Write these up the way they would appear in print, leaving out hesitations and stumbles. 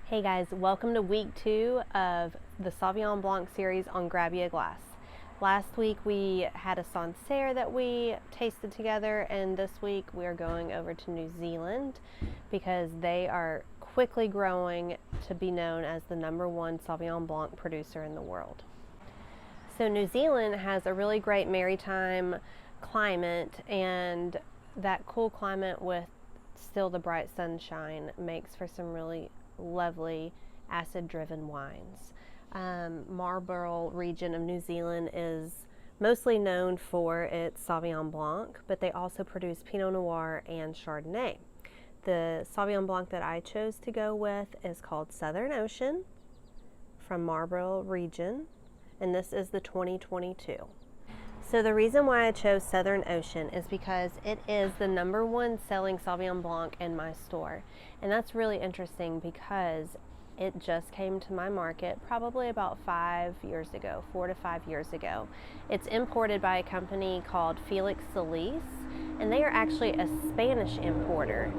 Hey guys, welcome to week 2 of the Sauvignon Blanc series on Grab You a Glass. Last week we had a Sancerre that we tasted together, and this week we are going over to New Zealand because they are quickly growing to be known as the #1 Sauvignon Blanc producer in the world. So New Zealand has a really great maritime climate, and that cool climate with still the bright sunshine makes for some really lovely acid-driven wines. Marlborough region of New Zealand is mostly known for its Sauvignon Blanc, but they also produce Pinot Noir and Chardonnay. The Sauvignon Blanc that I chose to go with is called Southern Ocean from Marlborough region, and this is the 2022. So the reason why I chose Southern Ocean is because it is the #1 selling Sauvignon Blanc in my store. And that's really interesting because it just came to my market probably about 5 years ago, 4 to 5 years ago. It's imported by a company called Felix Solis, and they are actually a Spanish importer.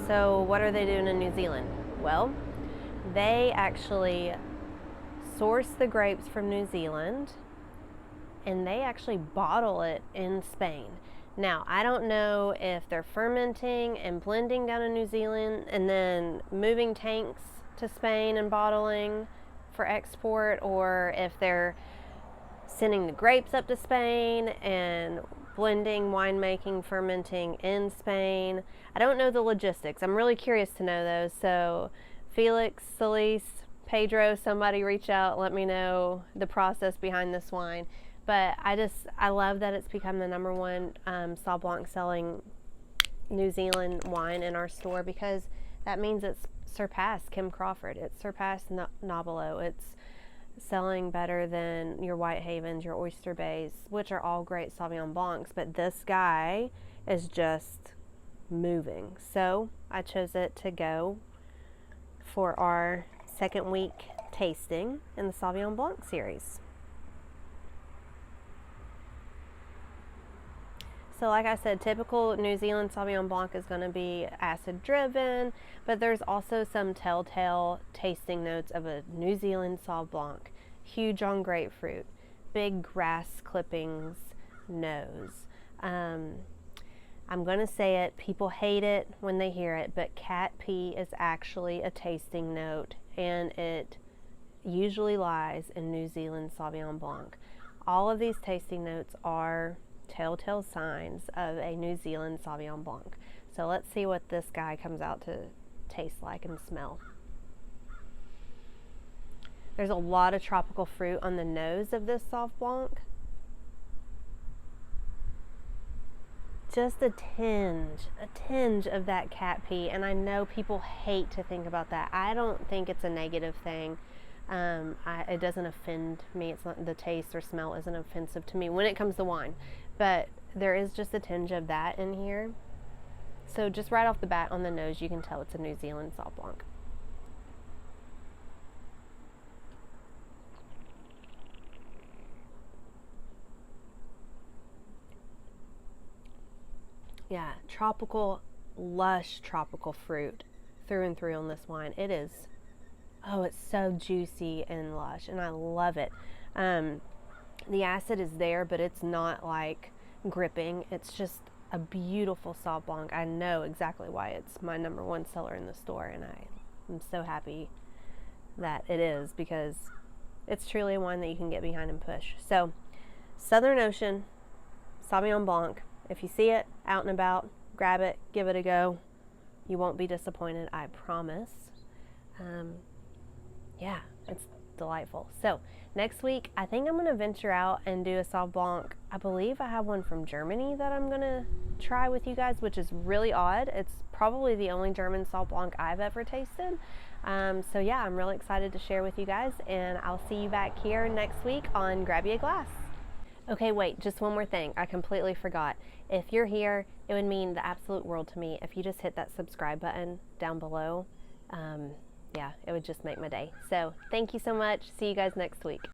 So what are they doing in New Zealand? Well, they actually source the grapes from New Zealand, and they actually bottle it in Spain. Now, I don't know if they're fermenting and blending down in New Zealand and then moving tanks to Spain and bottling for export, or if they're sending the grapes up to Spain and blending, winemaking, fermenting in Spain. I don't know the logistics. I'm really curious to know those. So Felix, Solis, Pedro, somebody reach out, let me know the process behind this wine. But I love that it's become the #1 Sauv Blanc selling New Zealand wine in our store, because that means it's surpassed Kim Crawford. It's surpassed Nobilo. It's selling better than your Whitehavens, your Oyster Bays, which are all great Sauvignon Blancs. But this guy is just moving. So I chose it to go for our second week tasting in the Sauvignon Blanc series. So like I said, typical New Zealand Sauvignon Blanc is going to be acid driven, but there's also some telltale tasting notes of a New Zealand Sauv Blanc. Huge on grapefruit, big grass clippings nose. I'm going to say it, people hate it when they hear it, but cat pee is actually a tasting note, and it usually lies in New Zealand Sauvignon Blanc. All of these tasting notes are telltale signs of a New Zealand Sauvignon Blanc. So let's see what this guy comes out to taste like and smell. There's a lot of tropical fruit on the nose of this Sauv Blanc. Just a tinge of that cat pee, and I know people hate to think about that. I don't think it's a negative thing. It doesn't offend me. It's not, the taste or smell isn't offensive to me when it comes to wine, but there is just a tinge of that in here. So just right off the bat on the nose, you can tell it's a New Zealand Sauv Blanc. Yeah, tropical, lush tropical fruit through and through on this wine. It is, oh, it's so juicy and lush, and I love it. The acid is there, but it's not like gripping. It's just a beautiful Sauv Blanc. I know exactly why it's my #1 seller in the store, and I'm so happy that it is, because it's truly a wine that you can get behind and push. So, Southern Ocean Sauvignon Blanc. If you see it out and about, grab it, give it a go. You won't be disappointed, I promise. Yeah, it's delightful. So next week, I think I'm going to venture out and do a Sauv Blanc. I believe I have one from Germany that I'm going to try with you guys, which is really odd. It's probably the only German Sauv Blanc I've ever tasted. So yeah, I'm really excited to share with you guys, and I'll see you back here next week on Grab You a Glass. Okay, wait, just one more thing. I completely forgot. If you're here, it would mean the absolute world to me if you just hit that subscribe button down below. Yeah, it would just make my day. So thank you so much. See you guys next week.